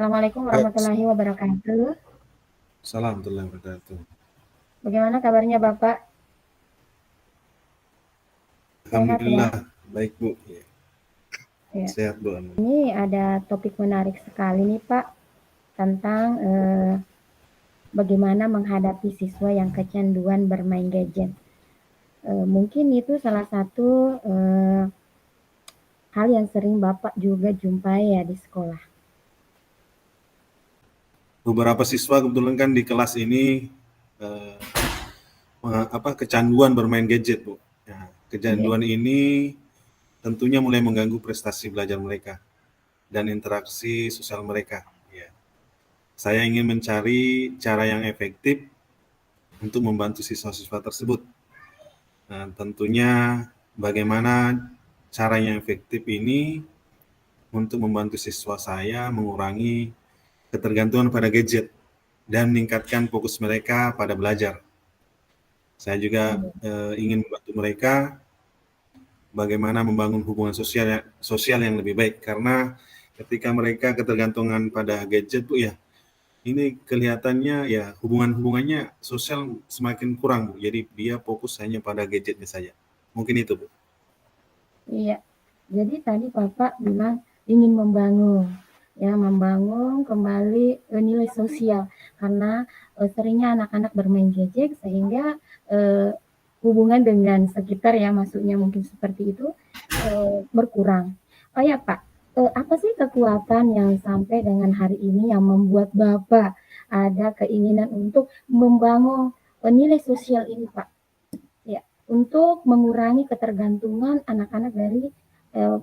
Assalamualaikum Ya, warahmatullahi wabarakatuh. salam warahmatullahi wabarakatuh. Bagaimana kabarnya Bapak? Sehat ya? Alhamdulillah, baik Bu. Ya, Ya. sehat Bu. Ini ada topik menarik sekali nih Pak tentang bagaimana menghadapi siswa yang kecanduan bermain gadget. Mungkin itu salah satu hal yang sering Bapak juga jumpai ya di sekolah. Beberapa siswa kebetulan kan di kelas ini eh, kecanduan bermain gadget Bu. Ya, Iya. kecanduan ini tentunya mulai mengganggu prestasi belajar mereka dan interaksi sosial mereka. Ya. Saya ingin mencari cara yang efektif untuk membantu siswa-siswa tersebut. Nah, tentunya bagaimana cara yang efektif ini untuk membantu siswa saya mengurangi ketergantungan pada gadget dan meningkatkan fokus mereka pada belajar. Saya juga Iya. ingin membantu mereka bagaimana membangun hubungan sosial yang lebih baik, karena ketika mereka ketergantungan pada gadget Bu ya, ini kelihatannya ya hubungannya sosial semakin kurang Bu. Jadi dia fokus hanya pada gadgetnya saja. Mungkin itu Bu. Iya. Jadi tadi Bapak bilang ingin membangun kembali nilai sosial karena seringnya anak-anak bermain gadget sehingga hubungan dengan sekitar ya maksudnya mungkin seperti itu berkurang. Oh ya Pak, apa sih kekuatan yang sampai dengan hari ini yang membuat Bapak ada keinginan untuk membangun nilai sosial ini Pak? Ya, untuk mengurangi ketergantungan anak-anak dari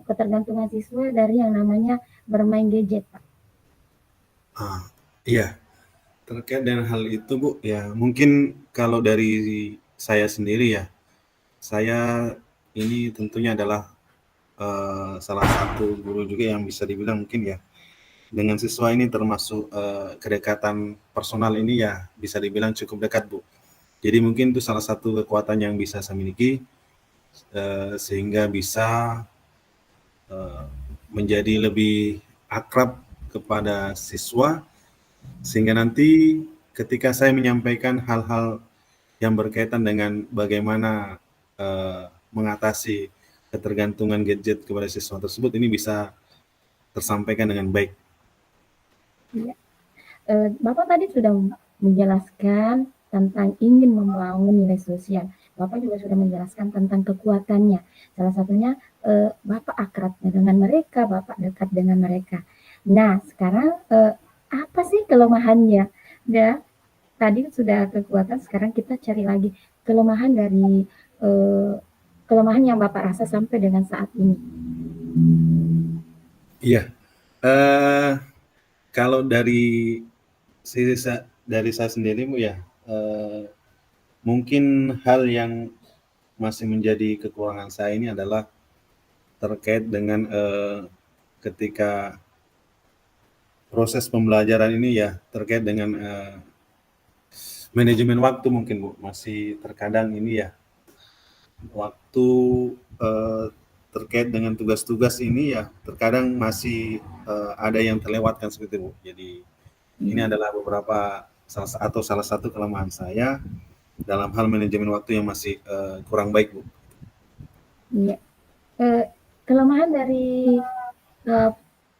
ketergantungan siswa dari yang namanya bermain gadget, Pak. Ah, iya, terkait dengan hal itu Bu, ya mungkin kalau dari saya sendiri ya, saya ini tentunya adalah salah satu guru juga yang bisa dibilang mungkin ya dengan siswa ini termasuk kedekatan personal ini ya bisa dibilang cukup dekat Bu. Jadi mungkin itu salah satu kekuatan yang bisa saya miliki sehingga bisa eh, menjadi lebih akrab kepada siswa sehingga nanti ketika saya menyampaikan hal-hal yang berkaitan dengan bagaimana mengatasi ketergantungan gadget kepada siswa tersebut ini bisa tersampaikan dengan baik. Ya. Bapak tadi sudah menjelaskan tentang ingin membangun nilai sosial. Bapak juga sudah menjelaskan tentang kekuatannya. Salah satunya Bapak akrab dengan mereka, Bapak dekat dengan mereka. Nah, sekarang apa sih kelemahannya? Ya, tadi sudah kekuatan, sekarang kita cari lagi kelemahan dari eh, kelemahan yang Bapak rasa sampai dengan saat ini. Iya, eh, kalau sisi dari saya sendiri Bu ya, mungkin hal yang masih menjadi kekurangan saya ini adalah terkait dengan ketika proses pembelajaran ini ya terkait dengan manajemen waktu mungkin Bu, masih terkadang ini ya waktu eh, terkait dengan tugas-tugas ini ya terkadang masih ada yang terlewatkan seperti itu Bu. Jadi ini Iya. adalah beberapa salah satu kelemahan saya dalam hal manajemen waktu yang masih kurang baik Bu. Iya. Eh, Kelemahan dari eh,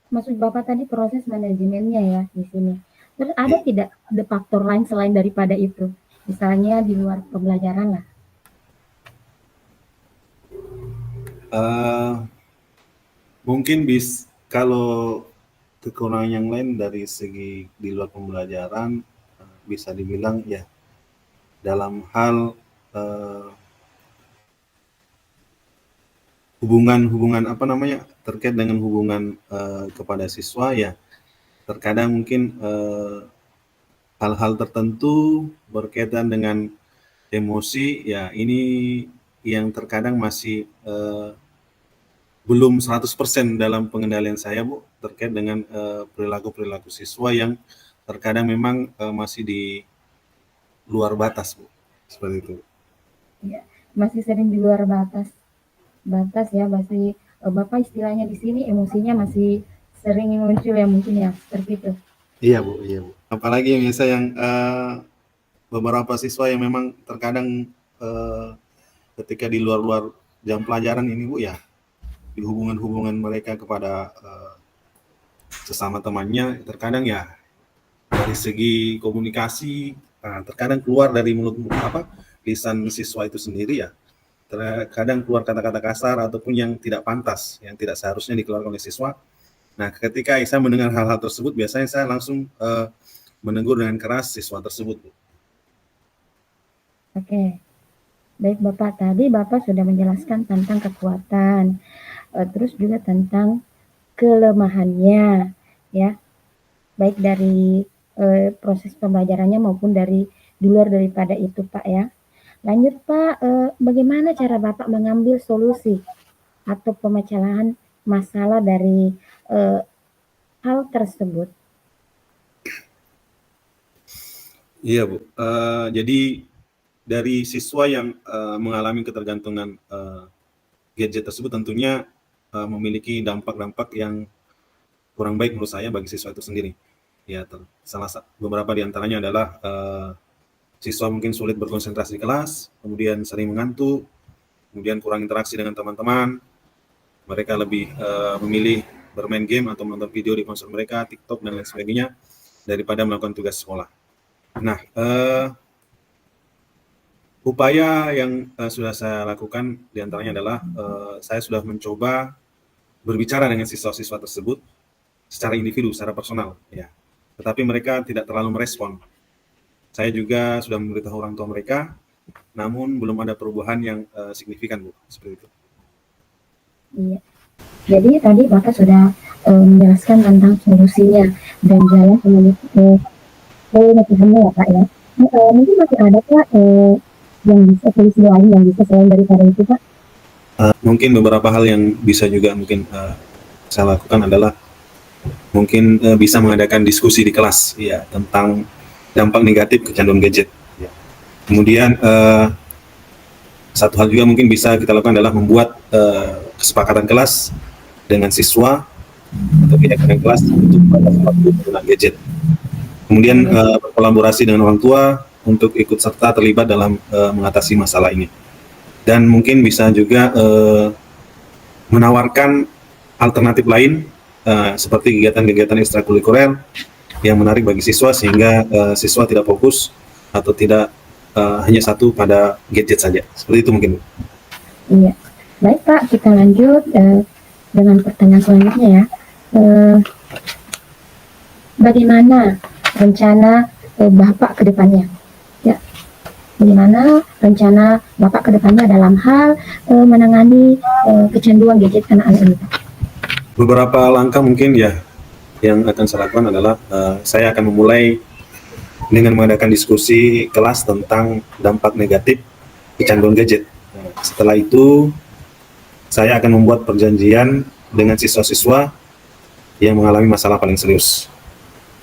maksud Bapak tadi proses manajemennya ya di sini. Terus ada Ya. tidak ada faktor lain selain daripada itu? Misalnya di luar pembelajaran lah. Eh, mungkin kalau kekurangan yang lain dari segi di luar pembelajaran bisa dibilang ya dalam hal eh, hubungan apa namanya terkait dengan hubungan kepada siswa ya terkadang mungkin hal-hal tertentu berkaitan dengan emosi ya ini yang terkadang masih belum 100% dalam pengendalian saya Bu terkait dengan perilaku-perilaku siswa yang terkadang memang masih di luar batas Bu seperti itu. Ya, masih sering di luar batas. Batas ya, masih Bapak istilahnya di sini emosinya masih sering muncul ya mungkin ya seperti itu. Iya Bu, iya Bu. Apalagi yang biasa yang beberapa siswa yang memang terkadang ketika di luar-luar jam pelajaran ini Bu ya, di hubungan-hubungan mereka kepada sesama temannya terkadang ya dari segi komunikasi terkadang keluar dari mulut lisan siswa itu sendiri ya, terkadang keluar kata-kata kasar ataupun yang tidak pantas, yang tidak seharusnya dikeluarkan oleh siswa. Nah, ketika saya mendengar hal-hal tersebut, biasanya saya langsung menegur dengan keras siswa tersebut. Oke, baik Bapak. Tadi Bapak sudah menjelaskan tentang kekuatan, terus juga tentang kelemahannya, ya, baik dari proses pembelajarannya maupun dari di luar daripada itu, Pak ya. Lanjut Pak, bagaimana cara Bapak mengambil solusi atau pemecahan masalah dari hal tersebut? Iya Bu, jadi dari siswa yang mengalami ketergantungan gadget tersebut tentunya memiliki dampak-dampak yang kurang baik menurut saya bagi siswa itu sendiri. Ya, beberapa di antaranya adalah siswa mungkin sulit berkonsentrasi di kelas, kemudian sering mengantuk, kemudian kurang interaksi dengan teman-teman. Mereka lebih memilih bermain game atau menonton video di ponsel mereka, TikTok dan lain sebagainya, daripada melakukan tugas sekolah. Nah, upaya yang sudah saya lakukan diantaranya adalah saya sudah mencoba berbicara dengan siswa-siswa tersebut secara individu, secara personal, ya. Tetapi mereka tidak terlalu merespon. Saya juga sudah memberitahu orang tua mereka, namun belum ada perubahan yang signifikan, Bu, seperti itu. Iya. Jadi tadi Bapak sudah menjelaskan tentang solusinya dan jalan penyelesaiannya ya Pak ya. Mungkin masih ada Pak yang bisa solusi lain yang bisa selain daripada itu Pak? Mungkin beberapa hal yang bisa juga mungkin saya lakukan adalah mungkin bisa mengadakan diskusi di kelas ya tentang dampak negatif kecanduan gadget. Ya. Kemudian satu hal juga mungkin bisa kita lakukan adalah membuat kesepakatan kelas dengan siswa atau pihak kelas untuk waktu penggunaan gadget. Kemudian berkolaborasi dengan orang tua untuk ikut serta terlibat dalam mengatasi masalah ini. Dan mungkin bisa juga menawarkan alternatif lain seperti kegiatan-kegiatan ekstrakurikuler yang menarik bagi siswa sehingga siswa tidak fokus atau tidak hanya satu pada gadget saja. Seperti itu mungkin. Iya. Baik Pak, kita lanjut dengan pertanyaan selanjutnya ya. Bagaimana rencana Bapak ke depannya? Ya. Bagaimana rencana Bapak ke depannya dalam hal menangani kecanduan gadget anak-anak ini? Beberapa langkah mungkin ya yang akan saya lakukan adalah saya akan memulai dengan mengadakan diskusi kelas tentang dampak negatif kecanduan gadget. Setelah itu saya akan membuat perjanjian dengan siswa-siswa yang mengalami masalah paling serius.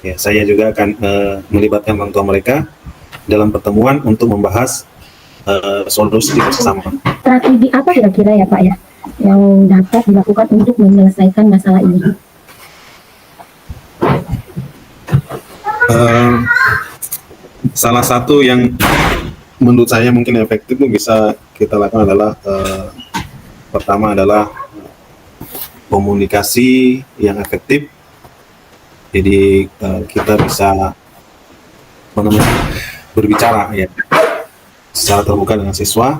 Ya, saya juga akan melibatkan orang tua mereka dalam pertemuan untuk membahas solusi bersama. Strategi apa kira-kira ya Pak ya yang dapat dilakukan untuk menyelesaikan masalah ini? Salah satu yang menurut saya mungkin efektif bisa kita lakukan adalah pertama adalah komunikasi yang efektif. Jadi kita bisa berbicara ya secara terbuka dengan siswa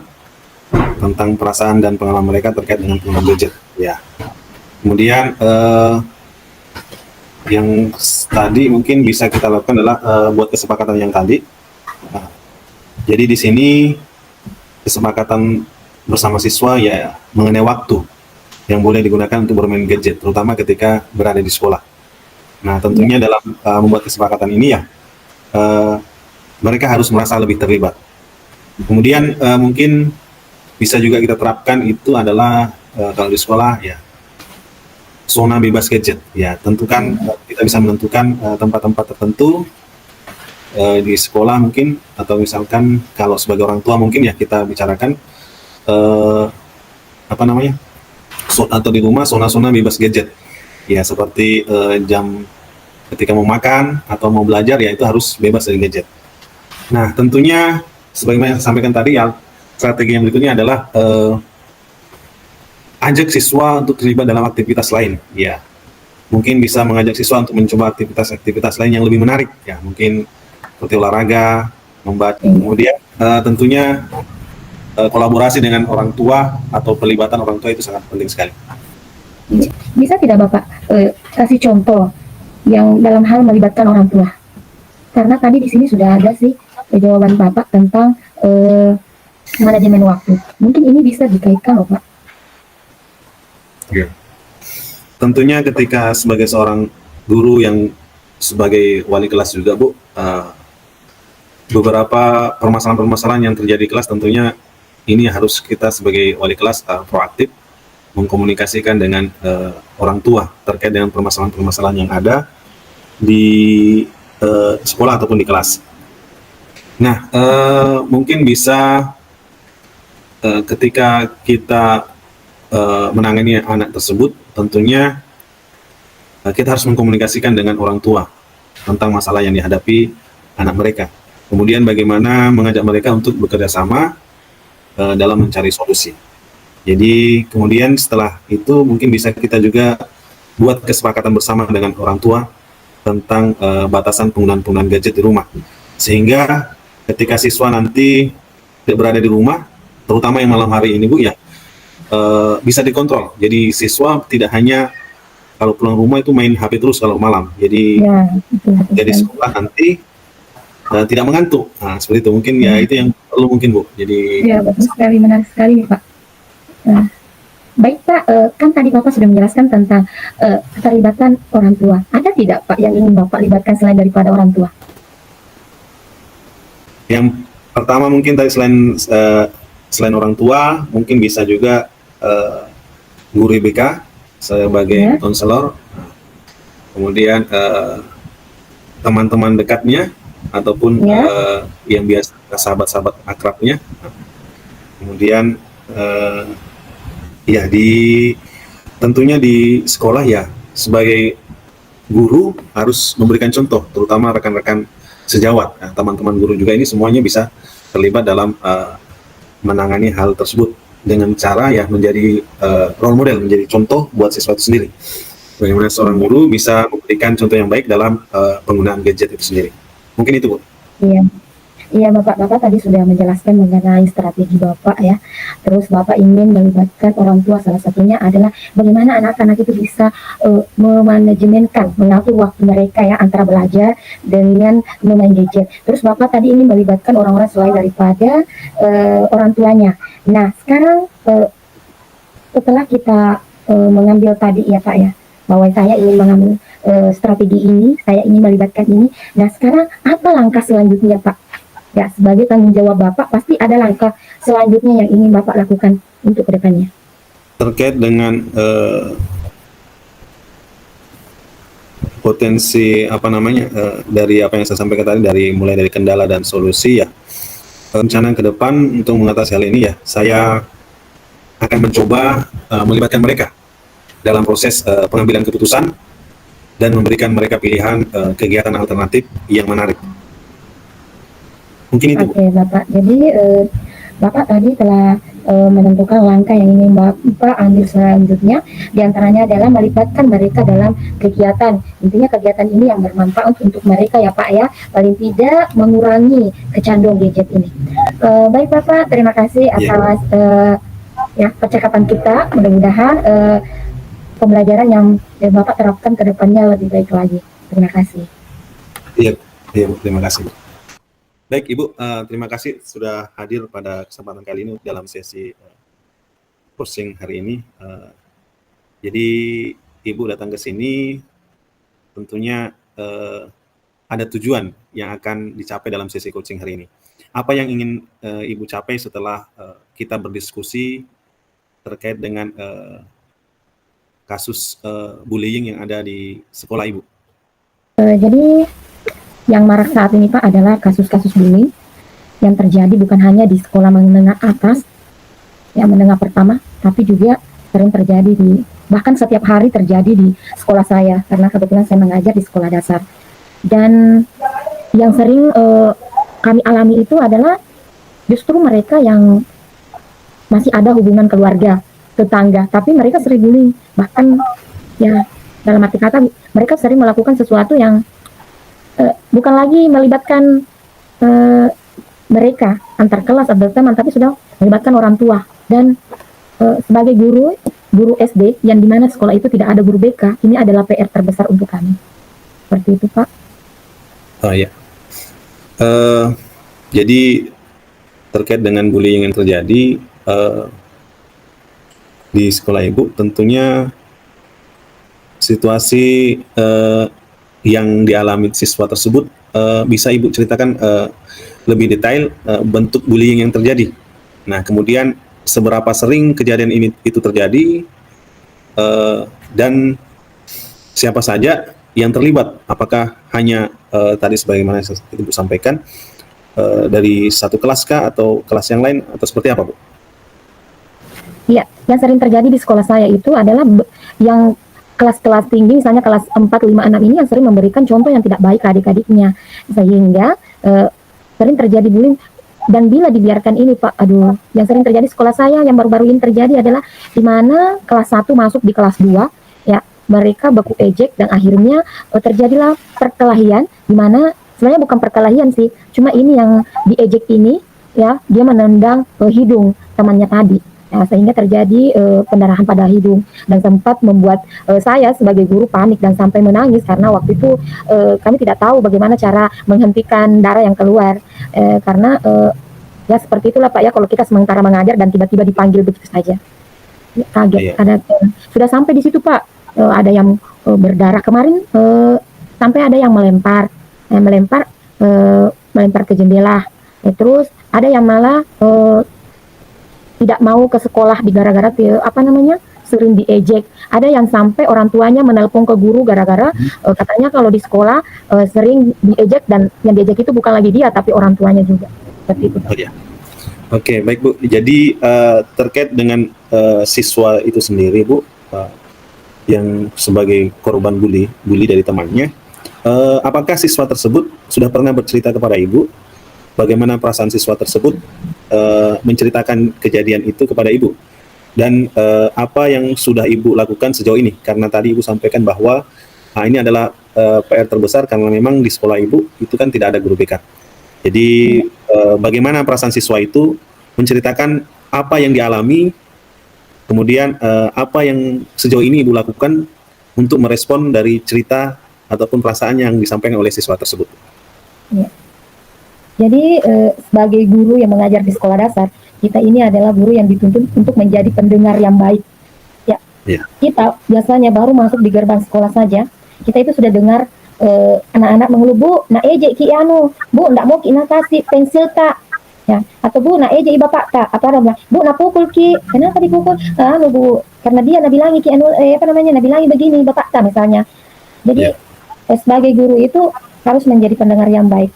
tentang perasaan dan pengalaman mereka terkait dengan penggunaan gadget. Ya. Kemudian yang tadi mungkin bisa kita lakukan adalah buat kesepakatan yang tadi. Jadi di sini kesepakatan bersama siswa ya mengenai waktu yang boleh digunakan untuk bermain gadget, terutama ketika berada di sekolah. Nah, tentunya dalam membuat kesepakatan ini ya mereka harus merasa lebih terlibat. Kemudian mungkin bisa juga kita terapkan itu adalah kalau di sekolah ya zona bebas gadget. Ya, tentukan kita bisa menentukan tempat-tempat tertentu di sekolah mungkin, atau misalkan kalau sebagai orang tua mungkin ya kita bicarakan atau di rumah zona-zona bebas gadget. Ya, seperti jam ketika mau makan atau mau belajar ya itu harus bebas dari gadget. Nah, tentunya sebagaimana yang saya sampaikan tadi ya, strategi yang berikutnya adalah ajak siswa untuk terlibat dalam aktivitas lain. Ya, mungkin bisa mengajak siswa untuk mencoba aktivitas-aktivitas lain yang lebih menarik. Ya, mungkin seperti olahraga, membaca. Kemudian tentunya kolaborasi dengan orang tua atau pelibatan orang tua itu sangat penting sekali. Bisa tidak Bapak kasih contoh yang dalam hal melibatkan orang tua? Karena tadi di sini sudah ada sih jawaban Bapak tentang manajemen waktu. Mungkin ini bisa dikaitkan loh Pak. Ya. Tentunya ketika sebagai seorang guru yang sebagai wali kelas juga Bu, beberapa permasalahan-permasalahan yang terjadi di kelas tentunya ini harus kita sebagai wali kelas proaktif mengkomunikasikan dengan orang tua terkait dengan permasalahan-permasalahan yang ada di sekolah ataupun di kelas. Nah, mungkin bisa ketika kita menangani anak tersebut, tentunya kita harus mengkomunikasikan dengan orang tua tentang masalah yang dihadapi anak mereka. Kemudian bagaimana mengajak mereka untuk bekerja sama dalam mencari solusi. Jadi kemudian setelah itu mungkin bisa kita juga buat kesepakatan bersama dengan orang tua tentang batasan penggunaan gadget di rumah. Sehingga ketika siswa nanti berada di rumah, terutama yang malam hari ini Bu ya, bisa dikontrol. Jadi siswa tidak hanya kalau pulang rumah itu main HP terus kalau malam. Jadi jadi sekolah nanti tidak mengantuk. Nah, seperti itu mungkin ya itu yang perlu mungkin Bu. Jadi ya betul sekali, menarik sekali Pak. Baik Pak, kan tadi Bapak sudah menjelaskan tentang keterlibatan orang tua. Ada tidak Pak yang ingin Bapak libatkan selain daripada orang tua? Yang pertama mungkin tadi selain orang tua, mungkin bisa juga guru IBK sebagai konselor, kemudian teman-teman dekatnya ataupun yang biasa sahabat-sahabat akrabnya, kemudian ya tentunya di sekolah ya sebagai guru harus memberikan contoh, terutama rekan-rekan sejawat, teman-teman guru juga ini semuanya bisa terlibat dalam menangani hal tersebut dengan cara ya menjadi role model, menjadi contoh buat siswa itu sendiri. Bagaimana seorang guru bisa memberikan contoh yang baik dalam penggunaan gadget itu sendiri. Mungkin itu Bu. Iya Bapak tadi sudah menjelaskan mengenai strategi Bapak ya. Terus Bapak ingin melibatkan orang tua, salah satunya adalah bagaimana anak-anak itu bisa memanajemenkan, mengatur waktu mereka ya antara belajar dengan memain gadget. Terus Bapak tadi ingin melibatkan orang-orang selain daripada orang tuanya. Nah sekarang setelah kita mengambil tadi ya Pak ya, bahwa saya ingin mengambil strategi ini, saya ingin melibatkan ini. Nah sekarang apa langkah selanjutnya Pak? Ya, sebagai tanggung jawab Bapak, pasti ada langkah selanjutnya yang ingin Bapak lakukan untuk kedepannya. Terkait dengan potensi dari apa yang saya sampaikan tadi, mulai dari kendala dan solusi ya, rencana ke depan untuk mengatasi hal ini ya, saya akan mencoba melibatkan mereka dalam proses pengambilan keputusan dan memberikan mereka pilihan kegiatan alternatif yang menarik. Mungkin itu. Oke Bapak, jadi Bapak tadi telah menentukan langkah yang ingin Bapak ambil selanjutnya, diantaranya adalah melibatkan mereka dalam kegiatan. Intinya kegiatan ini yang bermanfaat untuk mereka ya Pak ya, paling tidak mengurangi kecanduan gadget ini. Baik Bapak, terima kasih atas ya percakapan kita. Mudah-mudahan pembelajaran yang Bapak terapkan ke depannya lebih baik lagi. Terima kasih. Iya, terima kasih. Baik Ibu, terima kasih sudah hadir pada kesempatan kali ini dalam sesi coaching hari ini. Jadi Ibu datang ke sini tentunya ada tujuan yang akan dicapai dalam sesi coaching hari ini. Apa yang ingin Ibu capai setelah kita berdiskusi terkait dengan kasus bullying yang ada di sekolah Ibu? Jadi yang marak saat ini Pak adalah kasus-kasus bullying yang terjadi bukan hanya di sekolah menengah atas, yang menengah pertama, tapi juga sering terjadi bahkan setiap hari terjadi di sekolah saya, karena kebetulan saya mengajar di sekolah dasar. Dan yang sering kami alami itu adalah justru mereka yang masih ada hubungan keluarga, tetangga, tapi mereka sering bullying. Bahkan ya dalam arti kata mereka sering melakukan sesuatu yang bukan lagi melibatkan mereka antar kelas atau teman, tapi sudah melibatkan orang tua. Dan sebagai guru SD yang dimana sekolah itu tidak ada guru BK, ini adalah PR terbesar untuk kami. Seperti itu, Pak. Oh ya. Jadi terkait dengan bullying yang terjadi di sekolah Ibu, tentunya situasi yang dialami siswa tersebut bisa Ibu ceritakan lebih detail bentuk bullying yang terjadi. Nah, kemudian seberapa sering kejadian itu terjadi dan siapa saja yang terlibat? Apakah hanya tadi sebagaimana Ibu sampaikan dari satu kelas kah atau kelas yang lain atau seperti apa, Bu? Iya, yang sering terjadi di sekolah saya itu adalah yang kelas-kelas tinggi, misalnya kelas 4, 5, 6 ini yang sering memberikan contoh yang tidak baik ke adik-adiknya, sehingga sering terjadi bullying. Dan bila dibiarkan ini, Pak, yang sering terjadi di sekolah saya yang baru-baru ini terjadi adalah di mana kelas 1 masuk di kelas 2, ya, mereka baku ejek dan akhirnya terjadilah perkelahian, di mana sebenarnya bukan perkelahian sih, cuma ini yang diejek ini, ya, dia menendang hidung temannya tadi. Ya, sehingga terjadi pendarahan pada hidung dan sempat membuat saya sebagai guru panik dan sampai menangis karena waktu itu kami tidak tahu bagaimana cara menghentikan darah yang keluar karena ya seperti itulah, Pak, ya, kalau kita sementara mengajar dan tiba-tiba dipanggil begitu saja, ya, kaget. Sudah sampai di situ, Pak, ada yang berdarah kemarin, sampai ada yang melempar ke jendela, terus ada yang malah tidak mau ke sekolah gara-gara sering diejek. Ada yang sampai orang tuanya menelpon ke guru gara-gara katanya kalau di sekolah sering diejek, dan yang diejek itu bukan lagi dia tapi orang tuanya juga. Seperti itu. Oh ya. Oke, baik, Bu. Jadi terkait dengan siswa itu sendiri, Bu, yang sebagai korban bully dari temannya, apakah siswa tersebut sudah pernah bercerita kepada Ibu bagaimana perasaan siswa tersebut menceritakan kejadian itu kepada Ibu, dan apa yang sudah Ibu lakukan sejauh ini? Karena tadi Ibu sampaikan bahwa ini adalah PR terbesar karena memang di sekolah Ibu itu kan tidak ada guru BK. Jadi bagaimana perasaan siswa itu menceritakan apa yang dialami, kemudian apa yang sejauh ini Ibu lakukan untuk merespon dari cerita ataupun perasaan yang disampaikan oleh siswa tersebut? Ya. Jadi sebagai guru yang mengajar di sekolah dasar, kita ini adalah guru yang dituntut untuk menjadi pendengar yang baik. Ya, Kita biasanya baru masuk di gerbang sekolah saja, kita itu sudah dengar anak-anak mengeluh, "Bu, nak ejek ki anu, Bu, ndak mau ki nak kasih pensil tak?" Ya, atau "Bu, nak ejek bapak tak?" Atau ada bilang, "Bu, nak pukul ki." "Kenapa dipukul?" "Bu, karena dia nak bilangi ki anu nak bilangi begini bapak tak," misalnya. Jadi sebagai guru itu harus menjadi pendengar yang baik.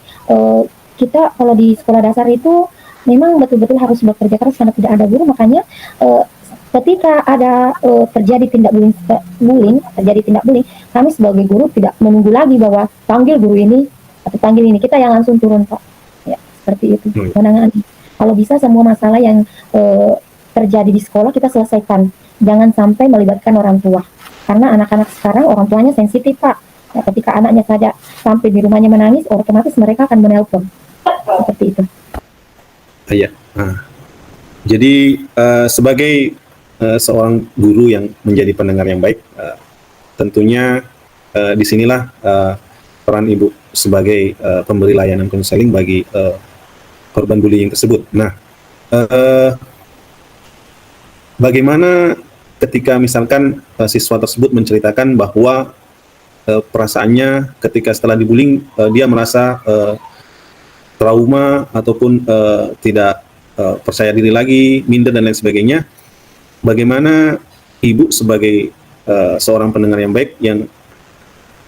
Kita kalau di sekolah dasar itu memang betul-betul harus bekerja keras karena tidak ada guru, makanya ketika ada terjadi tindak bullying, kami sebagai guru tidak menunggu lagi bahwa panggil guru ini atau panggil ini, kita yang langsung turun, Pak. Ya, seperti itu menangani. Kalau bisa semua masalah yang terjadi di sekolah kita selesaikan, jangan sampai melibatkan orang tua, karena anak-anak sekarang orang tuanya sensitif, Pak. Ya, ketika anaknya saja sampai di rumahnya menangis, otomatis mereka akan menelpon. Seperti itu. Iya. Jadi sebagai seorang guru yang menjadi pendengar yang baik, tentunya disinilah peran Ibu sebagai pemberi layanan konseling bagi korban bullying tersebut. Nah, bagaimana ketika misalkan siswa tersebut menceritakan bahwa perasaannya ketika setelah dibullying dia merasa trauma ataupun tidak percaya diri lagi, minder dan lain sebagainya. Bagaimana Ibu sebagai seorang pendengar yang baik yang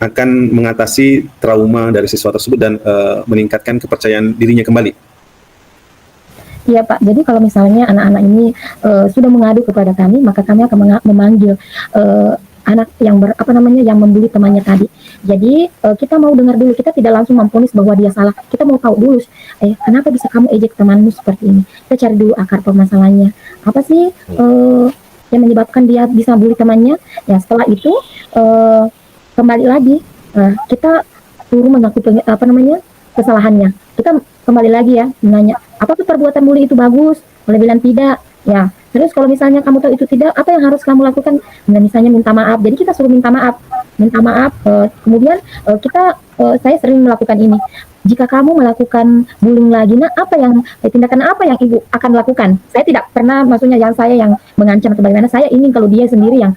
akan mengatasi trauma dari siswa tersebut dan meningkatkan kepercayaan dirinya kembali? Iya Pak, jadi kalau misalnya anak-anak ini sudah mengadu kepada kami, maka kami akan memanggil anak yang yang membuli temannya tadi. Jadi kita mau dengar dulu, kita tidak langsung memvonis bahwa dia salah. Kita mau tahu dulu, kenapa bisa kamu ejek temanmu seperti ini? Kita cari dulu akar permasalahannya. Apa sih yang menyebabkan dia bisa bully temannya? Ya setelah itu kembali lagi kita suruh mengaku kesalahannya. Kita kembali lagi ya menanya, apakah perbuatan bully itu bagus? Boleh bilang tidak. Ya, terus kalau misalnya kamu tahu itu tidak, apa yang harus kamu lakukan? Nah, misalnya minta maaf. Jadi kita suruh minta maaf, kemudian saya sering melakukan ini. Jika kamu melakukan bullying lagi, nah tindakan apa yang ibu akan lakukan? Saya tidak pernah, maksudnya yang saya yang mengancam atau bagaimana. Saya ingin kalau dia sendiri yang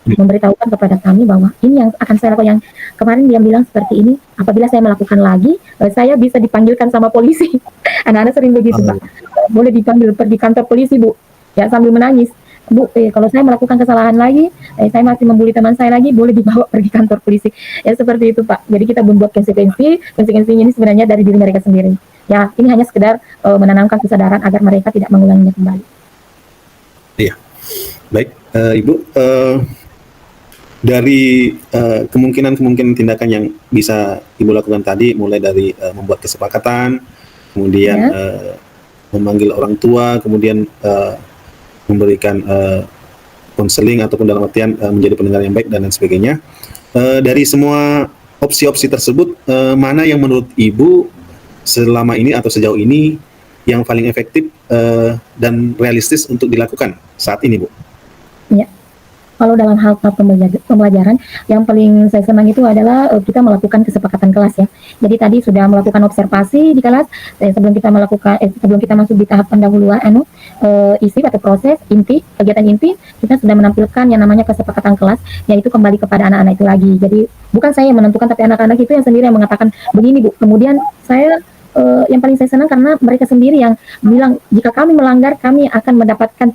memberitahukan kepada kami bahwa ini yang akan saya lakukan. Yang kemarin dia bilang seperti ini, apabila saya melakukan lagi, saya bisa dipanggilkan sama polisi. Anak-anak sering begitu, Pak. Boleh dipanggil pergi kantor polisi, Bu. Ya, sambil menangis. Bu, kalau saya melakukan kesalahan lagi, saya masih membuli teman saya lagi, boleh dibawa pergi kantor polisi. Ya, seperti itu, Pak. Jadi kita membuat konsekuensinya ini sebenarnya dari diri mereka sendiri. Ya, ini hanya sekedar menanamkan kesadaran agar mereka tidak mengulanginya kembali. Iya. Baik, Ibu, dari kemungkinan tindakan yang bisa Ibu lakukan tadi, mulai dari membuat kesepakatan, kemudian memanggil orang tua, kemudian memberikan konseling ataupun dalam artian menjadi pendengar yang baik dan lain sebagainya. Dari semua opsi-opsi tersebut, mana yang menurut Ibu selama ini atau sejauh ini yang paling efektif dan realistis untuk dilakukan saat ini, Bu? Ya. Kalau dalam hal pembelajaran, yang paling saya senang itu adalah kita melakukan kesepakatan kelas ya. Jadi tadi sudah melakukan observasi di kelas sebelum kita masuk di tahap pendahuluan isi atau proses kegiatan inti, kita sudah menampilkan yang namanya kesepakatan kelas, yaitu kembali kepada anak-anak itu lagi. Jadi bukan saya yang menentukan, tapi anak-anak itu yang sendiri yang mengatakan begini, Bu. Kemudian saya yang paling saya senang karena mereka sendiri yang bilang jika kami melanggar kami akan mendapatkan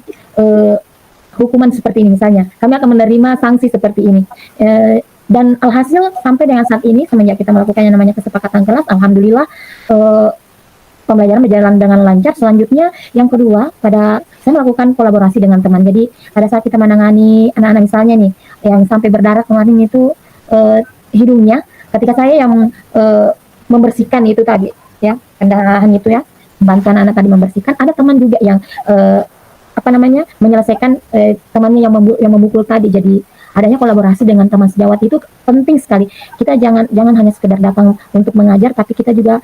hukuman seperti ini misalnya, kami akan menerima sanksi seperti ini. Dan alhasil sampai dengan saat ini semenjak kita melakukan yang namanya kesepakatan kelas, alhamdulillah pembelajaran berjalan dengan lancar. Selanjutnya yang kedua, saya melakukan kolaborasi dengan teman. Jadi pada saat kita menangani anak-anak misalnya nih yang sampai berdarah kemarin itu hidungnya, ketika saya yang membersihkan itu tadi ya, pendarahan itu ya, bantuan anak tadi membersihkan, ada teman juga yang menyelesaikan temannya yang memukul tadi. Jadi adanya kolaborasi dengan teman sejawat itu penting sekali. Kita jangan hanya sekedar datang untuk mengajar, tapi kita juga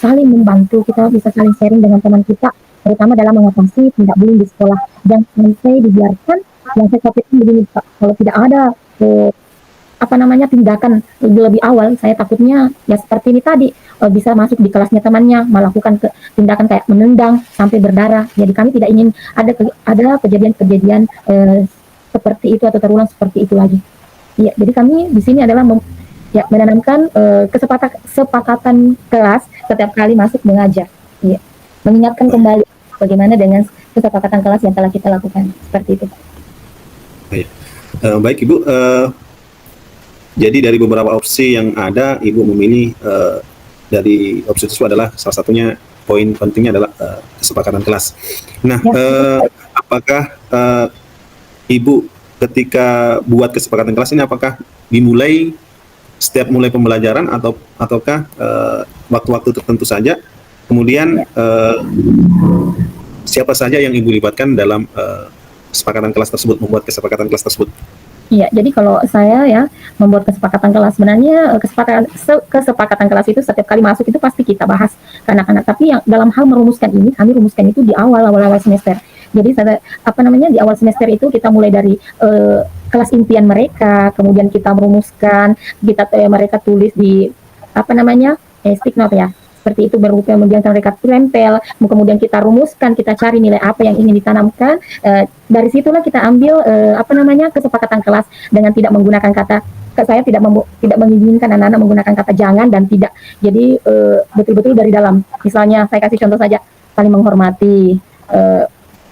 saling membantu. Kita bisa saling sharing dengan teman kita, terutama dalam mengatasi tindak bullying di sekolah. Jangan sampai dibiarkan. Yang saya katakan begini, Pak, kalau tidak ada tindakan lebih awal, saya takutnya ya seperti ini tadi, bisa masuk di kelasnya temannya, melakukan tindakan kayak menendang sampai berdarah. Jadi kami tidak ingin ada kejadian-kejadian seperti itu atau terulang seperti itu lagi. Ya, jadi kami di sini adalah menanamkan kesepakatan kelas setiap kali masuk mengajar. Ya, mengingatkan kembali bagaimana dengan kesepakatan kelas yang telah kita lakukan. Seperti itu, Pak. Baik, Ibu. Jadi dari beberapa opsi yang ada, Ibu memilih dari opsi itu adalah salah satunya poin pentingnya adalah kesepakatan kelas. Nah, apakah Ibu ketika buat kesepakatan kelas ini apakah dimulai setiap mulai pembelajaran ataukah waktu-waktu tertentu saja? Kemudian siapa saja yang Ibu libatkan dalam kesepakatan kelas tersebut, membuat kesepakatan kelas tersebut? Iya, jadi kalau saya ya membuat kesepakatan kelas, sebenarnya kesepakatan kelas itu setiap kali masuk itu pasti kita bahas ke anak-anak. Tapi yang dalam hal merumuskan ini, kami rumuskan itu di awal semester. Jadi di awal semester itu kita mulai dari kelas impian mereka, kemudian kita merumuskan, mereka tulis di stick note ya. Seperti itu, baru kemudian mereka tempel, kemudian kita rumuskan, kita cari nilai apa yang ingin ditanamkan. Dari situlah kita ambil kesepakatan kelas dengan tidak menggunakan kata, saya tidak mengizinkan anak-anak menggunakan kata jangan dan tidak. Jadi betul-betul dari dalam. Misalnya saya kasih contoh saja, saling menghormati,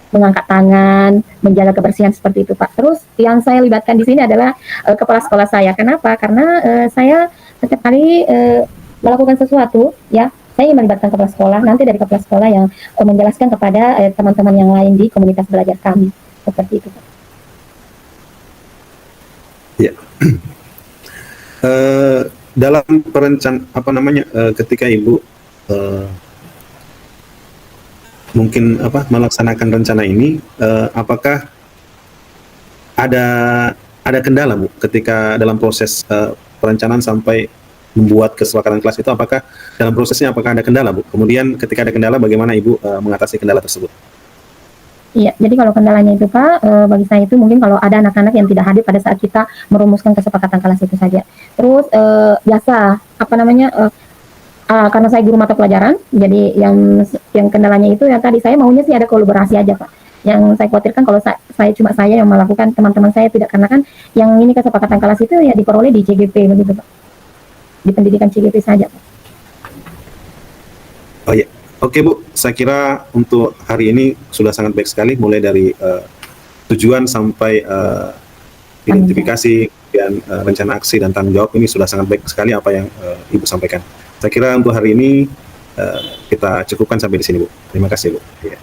mengangkat tangan, menjaga kebersihan, seperti itu, Pak. Terus yang saya libatkan di sini adalah kepala sekolah saya. Kenapa? Karena saya setiap kali melakukan sesuatu ya, saya ingin melibatkan kepala sekolah, nanti dari kepala sekolah yang menjelaskan kepada teman-teman yang lain di komunitas belajar kami, seperti itu Pak. Ya. Dalam ketika Ibu mungkin melaksanakan rencana ini, apakah ada kendala Bu ketika dalam proses perencanaan sampai membuat kesepakatan kelas itu, apakah dalam prosesnya ada kendala Bu? Kemudian ketika ada kendala, bagaimana Ibu mengatasi kendala tersebut? Iya, jadi kalau kendalanya itu Pak, bagi saya itu mungkin kalau ada anak-anak yang tidak hadir pada saat kita merumuskan kesepakatan kelas itu saja. Terus biasa karena saya guru mata pelajaran, jadi yang kendalanya itu yang tadi saya maunya sih ada kolaborasi aja Pak. Yang saya khawatirkan kalau saya yang melakukan, teman-teman saya tidak, karena kan yang ini kesepakatan kelas itu ya diperoleh di CGP begitu Pak. Di pendidikan CGP saja Pak. Oh iya. Oke Bu, saya kira untuk hari ini sudah sangat baik sekali, mulai dari tujuan sampai identifikasi dan rencana aksi dan tanggung jawab. Ini sudah sangat baik sekali apa yang Ibu sampaikan. Saya kira untuk hari ini kita cukupkan sampai di sini Bu. Terima kasih Bu. Ya.